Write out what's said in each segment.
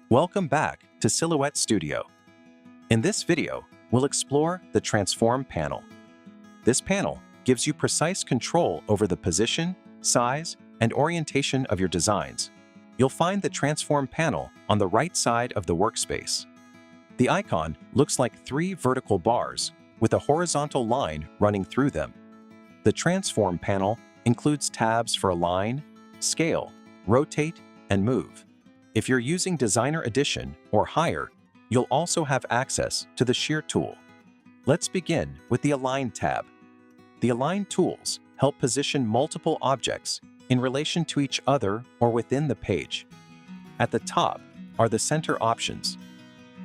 Welcome back to Silhouette Studio. In this video, we'll explore the Transform panel. This panel gives you precise control over the position, size, and orientation of your designs. You'll find the Transform panel on the right side of the workspace. The icon looks like three vertical bars with a horizontal line running through them. The Transform panel includes tabs for Align, Scale, Rotate, and Move. If you're using Designer Edition or higher, you'll also have access to the Shear tool. Let's begin with the Align tab. The Align tools help position multiple objects in relation to each other or within the page. At the top are the center options.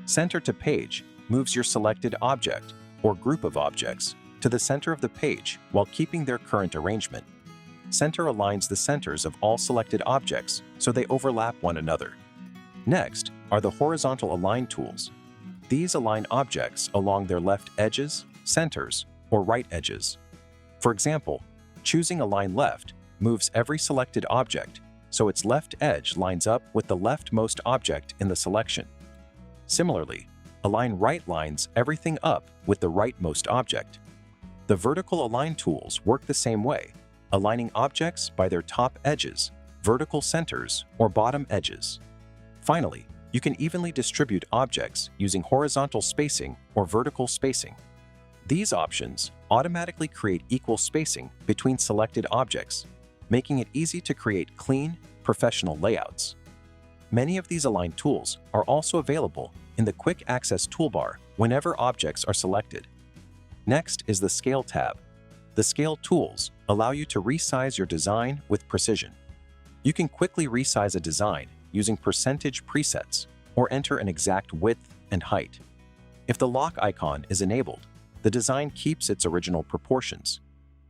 Center to page moves your selected object or group of objects to the center of the page while keeping their current arrangement. Center aligns the centers of all selected objects so they overlap one another. Next are the horizontal align tools. These align objects along their left edges, centers, or right edges. For example, choosing Align Left moves every selected object so its left edge lines up with the leftmost object in the selection. Similarly, Align Right lines everything up with the rightmost object. The vertical align tools work the same way, aligning objects by their top edges, vertical centers, or bottom edges. Finally, you can evenly distribute objects using horizontal spacing or vertical spacing. These options automatically create equal spacing between selected objects, making it easy to create clean, professional layouts. Many of these align tools are also available in the Quick Access toolbar whenever objects are selected. Next is the Scale tab. The Scale tools allow you to resize your design with precision. You can quickly resize a design using percentage presets or enter an exact width and height. If the lock icon is enabled, the design keeps its original proportions.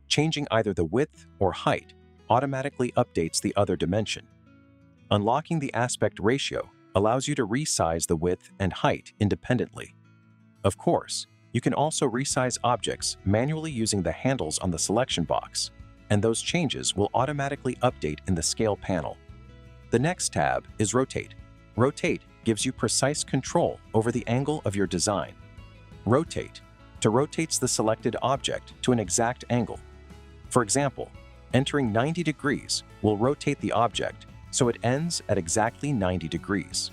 Changing either the width or height automatically updates the other dimension. Unlocking the aspect ratio allows you to resize the width and height independently. Of course, you can also resize objects manually using the handles on the selection box, and those changes will automatically update in the Scale panel. The next tab is Rotate. Rotate gives you precise control over the angle of your design. Rotate rotates the selected object to an exact angle. For example, entering 90 degrees will rotate the object so it ends at exactly 90 degrees.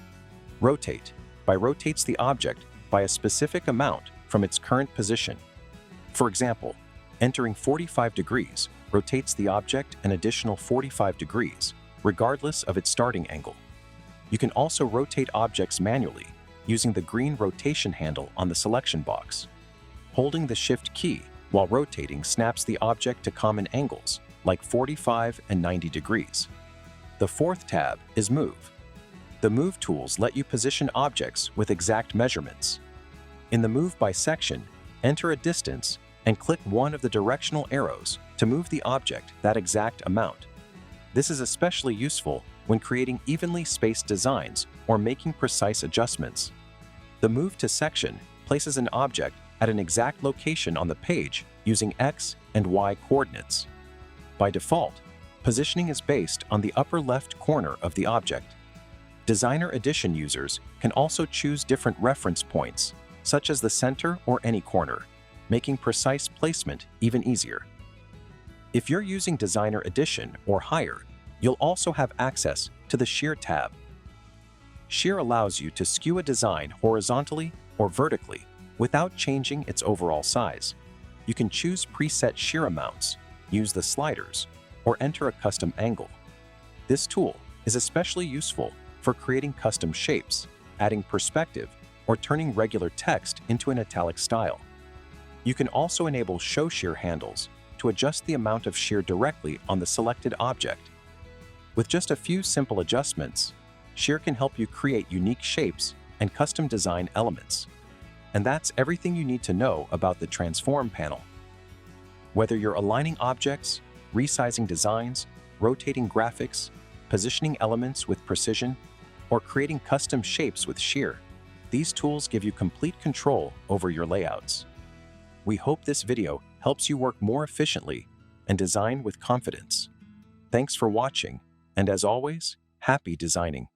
Rotate rotates the object by a specific amount from its current position. For example, entering 45 degrees rotates the object an additional 45 degrees, regardless of its starting angle. You can also rotate objects manually using the green rotation handle on the selection box. Holding the Shift key while rotating snaps the object to common angles, like 45 and 90 degrees. The fourth tab is Move. The Move tools let you position objects with exact measurements. In the Move by section, enter a distance and click one of the directional arrows to move the object that exact amount. This is especially useful when creating evenly spaced designs or making precise adjustments. The Move to section places an object at an exact location on the page using X and Y coordinates. By default, positioning is based on the upper left corner of the object. Designer Edition users can also choose different reference points, such as the center or any corner, making precise placement even easier. If you're using Designer Edition or higher, you'll also have access to the Shear tab. Shear allows you to skew a design horizontally or vertically without changing its overall size. You can choose preset shear amounts, use the sliders, or enter a custom angle. This tool is especially useful for creating custom shapes, adding perspective, or turning regular text into an italic style. You can also enable Show Shear handles to adjust the amount of shear directly on the selected object. With just a few simple adjustments, Shear can help you create unique shapes and custom design elements. And that's everything you need to know about the Transform panel. Whether you're aligning objects, resizing designs, rotating graphics, positioning elements with precision, or creating custom shapes with Shear, these tools give you complete control over your layouts. We hope this video helps you work more efficiently and design with confidence. Thanks for watching, and as always, happy designing.